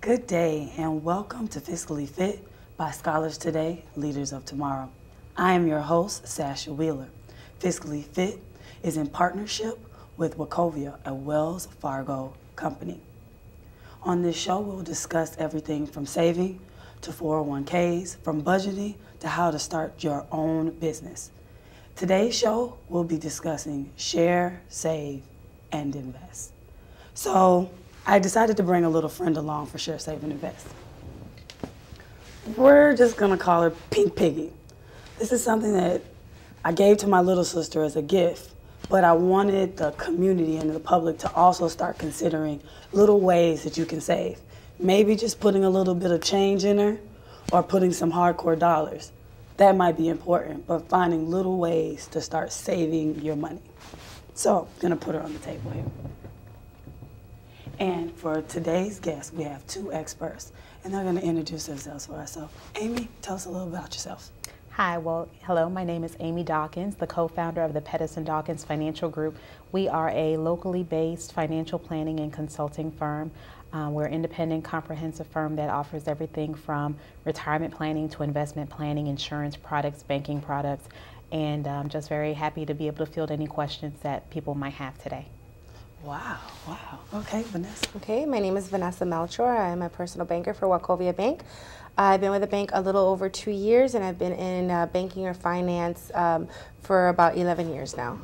Good day and welcome to Fiscally Fit by Scholars Today, Leaders of Tomorrow. I am your host, Sasha Wheeler. Fiscally Fit is in partnership with Wachovia, a Wells Fargo Company. On this show, we'll discuss everything from saving to 401ks, from budgeting to how to start your own business. Today's show, we'll be discussing share, save, and invest. So I decided to bring a little friend along for share, save, and invest. We're just gonna call her Pink Piggy. This is something that I gave to my little sister as a gift, but I wanted the community and the public to also start considering little ways that you can save. Maybe just putting a little bit of change in her or putting some hardcore dollars. That might be important, but finding little ways to start saving your money. So I'm gonna put her on the table here. And for today's guest, we have two experts, and they're going to introduce themselves for us. So, Amy, tell us a little about yourself. Hi, well, hello, my name is Amy Dawkins, the co-founder of the Pettis & Dawkins Financial Group. We are a locally based financial planning and consulting firm. We're an independent, comprehensive firm that offers everything from retirement planning to investment planning, insurance products, banking products, and I'm just very happy to be able to field any questions that people might have today. Wow. Okay, Vanessa. Okay, my name is Vanessa Melchor. I'm a personal banker for Wachovia Bank. I've been with the bank a little over 2 years, and I've been in banking or finance for about 11 years now.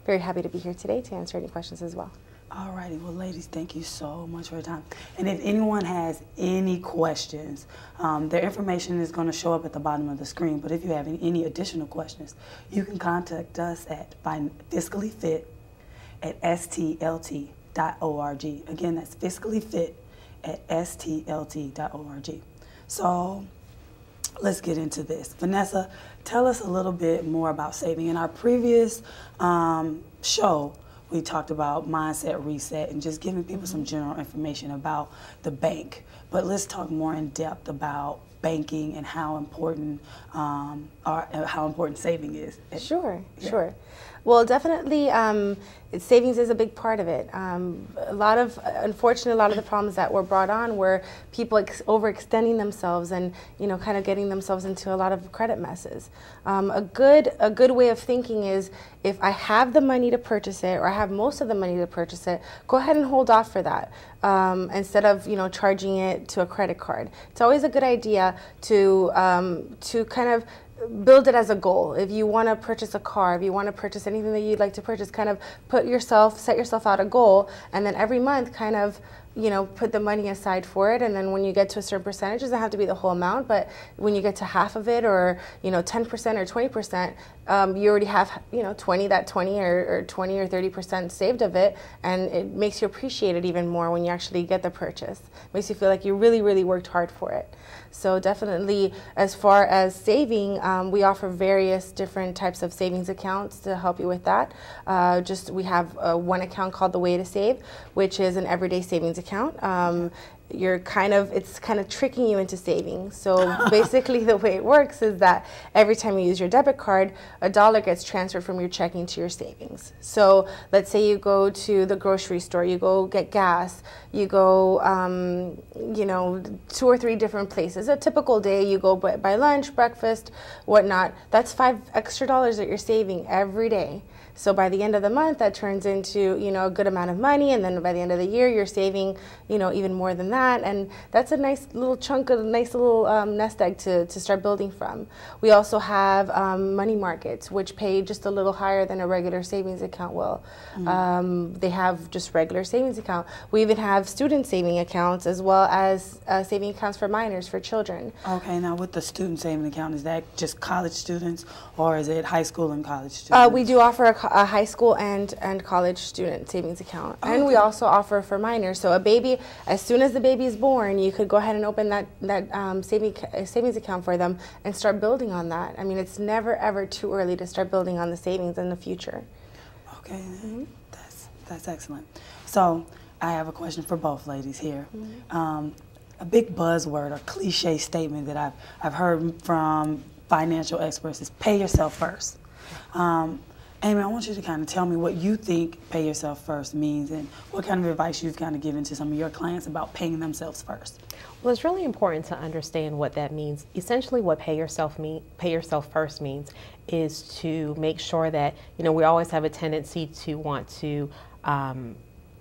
Very happy to be here today to answer any questions as well. All righty. Well, ladies, thank you so much for your time. And if anyone has any questions, their information is going to show up at the bottom of the screen. But if you have any additional questions, you can contact us at Fiscally Fit at stlt.org. Again, that's Fiscally Fit at stlt.org. So let's get into this. Vanessa, tell us a little bit more about saving. In our previous show, we talked about mindset reset and just giving people some general information about the bank. But let's talk more in depth about banking and how important saving is. Sure. Well, definitely, savings is a big part of it. Unfortunately, a lot of the problems that were brought on were people overextending themselves and, kind of getting themselves into a lot of credit messes. A good way of thinking is, if I have the money to purchase it, or I have most of the money to purchase it, go ahead and hold off for that instead of charging it to a credit card. It's always a good idea to kind of build it as a goal. If you want to purchase a car, if you want to purchase anything that you'd like to purchase, kind of set yourself out a goal, and then every month kind of put the money aside for it. And then when you get to a certain percentage, it doesn't have to be the whole amount, but when you get to half of it, or 10% or 20%, you already have 20 or 20 or 30% saved of it, and it makes you appreciate it even more when you actually get the purchase. It makes you feel like you really, really worked hard for it. So definitely, as far as saving, we offer various different types of savings accounts to help you with that. We have one account called the Way to Save, which is an everyday savings account. It's kind of tricking you into saving. So basically the way it works is that every time you use your debit card, $1 gets transferred from your checking to your savings. So let's say you go to the grocery store, you go get gas, you go, 2 or 3 different places. A typical day, you go buy lunch, breakfast, whatnot. That's $5 extra that you're saving every day. So by the end of the month, that turns into, a good amount of money, and then by the end of the year, you're saving, even more than that, and that's a nice little chunk, a nice little nest egg to start building from. We also have money markets, which pay just a little higher than a regular savings account will. They have just regular savings account. We even have student saving accounts, as well as saving accounts for minors, for children. Okay, now with the student saving account, is that just college students, or is it high school and college students? We do offer a high school and college student savings account. Okay. And we also offer for minors. So a baby, as soon as the baby is born, you could go ahead and open that savings account for them and start building on that. I mean, it's never ever too early to start building on the savings in the future. Okay, that's excellent. So I have a question for both ladies here. A big buzzword or cliche statement that I've heard from financial experts is pay yourself first. Amy, I want you to kind of tell me what you think pay yourself first means and what kind of advice you've kind of given to some of your clients about paying themselves first. Well, it's really important to understand what that means. Essentially, what pay yourself first means is to make sure that, we always have a tendency to want to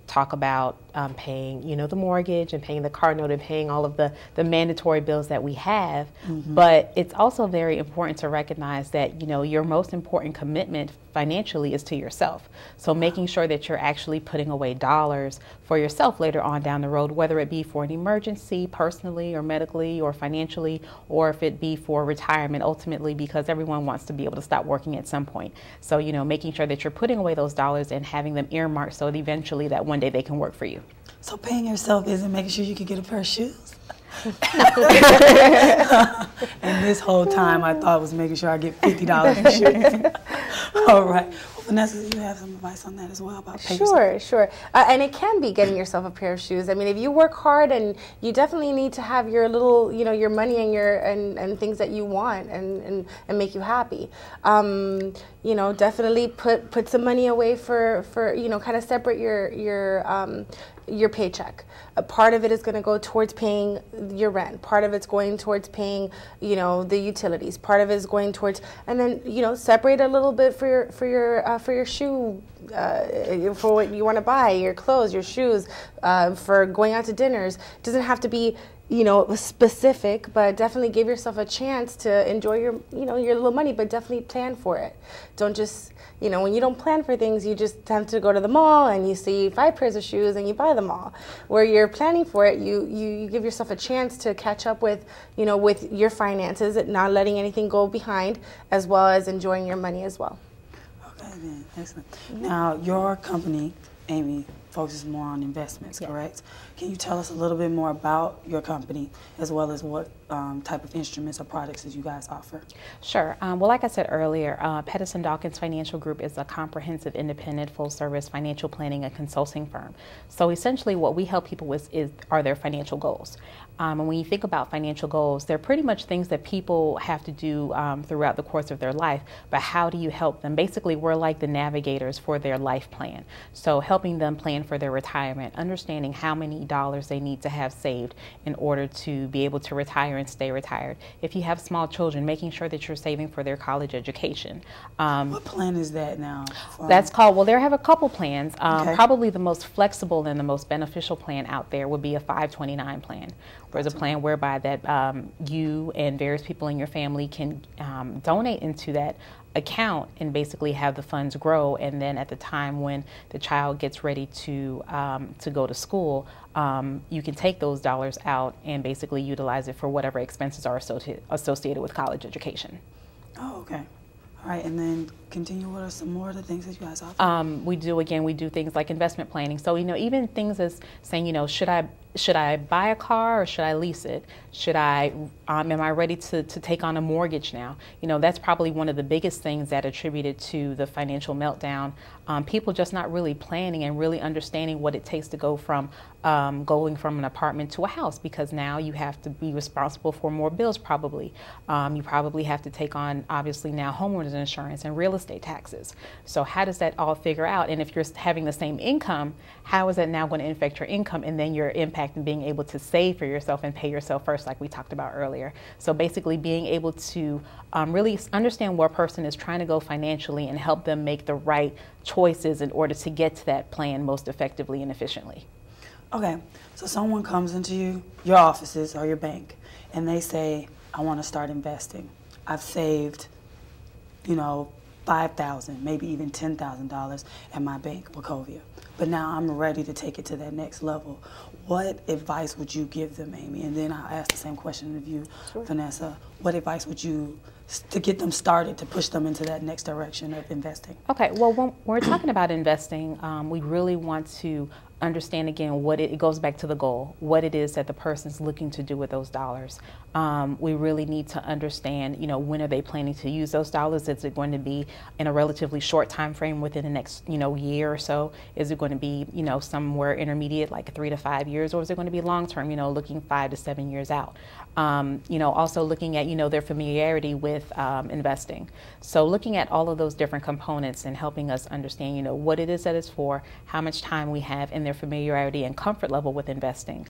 talk about paying, the mortgage and paying the car note and paying all of the mandatory bills that we have. But it's also very important to recognize that, your most important commitment financially is to yourself. So making sure that you're actually putting away dollars for yourself later on down the road, whether it be for an emergency, personally or medically or financially, or if it be for retirement ultimately, because everyone wants to be able to stop working at some point. So, making sure that you're putting away those dollars and having them earmarked so that eventually that one day they can work for you. So paying yourself isn't making sure you can get a pair of shoes? And this whole time I thought was making sure I get $50 for shoes. All right. Well, Vanessa, do you have some advice on that as well about paying yourself? Sure. And it can be getting yourself a pair of shoes. I mean, if you work hard, and you definitely need to have your little, your money and and things that you want and make you happy. Definitely put some money away for kind of separate your paycheck. A part of it is going to go towards paying your rent. Part of it's going towards paying, the utilities. Part of it is going towards, and then separate a little bit for your shoe, for what you want to buy, your clothes, your shoes, for going out to dinners. It doesn't have to be specific, but definitely give yourself a chance to enjoy your little money, but definitely plan for it. Don't just, when you don't plan for things, you just tend to go to the mall and you see 5 pairs of shoes and you buy them all. Where you're planning for it, you give yourself a chance to catch up with, with your finances, not letting anything go behind, as well as enjoying your money as well. Okay, then, excellent. Now, your company, Amy, focuses more on investments, correct? Can you tell us a little bit more about your company, as well as what type of instruments or products that you guys offer? Sure. Well, like I said earlier, Pedersen Dawkins Financial Group is a comprehensive, independent, full-service financial planning and consulting firm. So essentially what we help people with are their financial goals. And when you think about financial goals, they're pretty much things that people have to do throughout the course of their life, but how do you help them? Basically, we're like the navigators for their life plan. So helping them plan for their retirement, understanding how many dollars they need to have saved in order to be able to retire and stay retired. If you have small children, making sure that you're saving for their college education. What plan is that now? That's called, well, there have a couple plans. Probably the most flexible and the most beneficial plan out there would be a 529 plan. There's a plan whereby that you and various people in your family can donate into that account and basically have the funds grow, and then at the time when the child gets ready to go to school, you can take those dollars out and basically utilize it for whatever expenses are associated with college education. Oh, okay. All right, and then continue. What are some more of the things that you guys offer? We do things like investment planning. So, even things as saying, should I buy a car or should I lease it? Am I ready to take on a mortgage now? That's probably one of the biggest things that attributed to the financial meltdown. People just not really planning and really understanding what it takes to go from going from an apartment to a house, because now you have to be responsible for more bills probably. You probably have to take on, obviously now, homeowners insurance and real estate taxes. So how does that all figure out? And if you're having the same income, how is that now going to affect your income and then your impact in being able to save for yourself and pay yourself first, like we talked about earlier? So basically being able to really understand where a person is trying to go financially and help them make the right choices in order to get to that plan most effectively and efficiently. Okay, so someone comes into your offices or your bank and they say, I want to start investing. I've saved, $5,000, maybe even $10,000 at my bank, Wachovia. But now I'm ready to take it to that next level. What advice would you give them, Amy? And then I'll ask the same question of you, Vanessa. What advice would you, to get them started, to push them into that next direction of investing? Okay, well, when we're talking about investing, we really want to understand again what it goes back to the goal, what it is that the person's looking to do with those dollars. We really need to understand, when are they planning to use those dollars? Is it going to be in a relatively short time frame within the next, year or so? Is it going to be, somewhere intermediate, like 3 to 5 years, or is it going to be long term, looking 5 to 7 years out? Also looking at, their familiarity with investing. So looking at all of those different components and helping us understand, what it is that it's for, how much time we have, and their familiarity and comfort level with investing.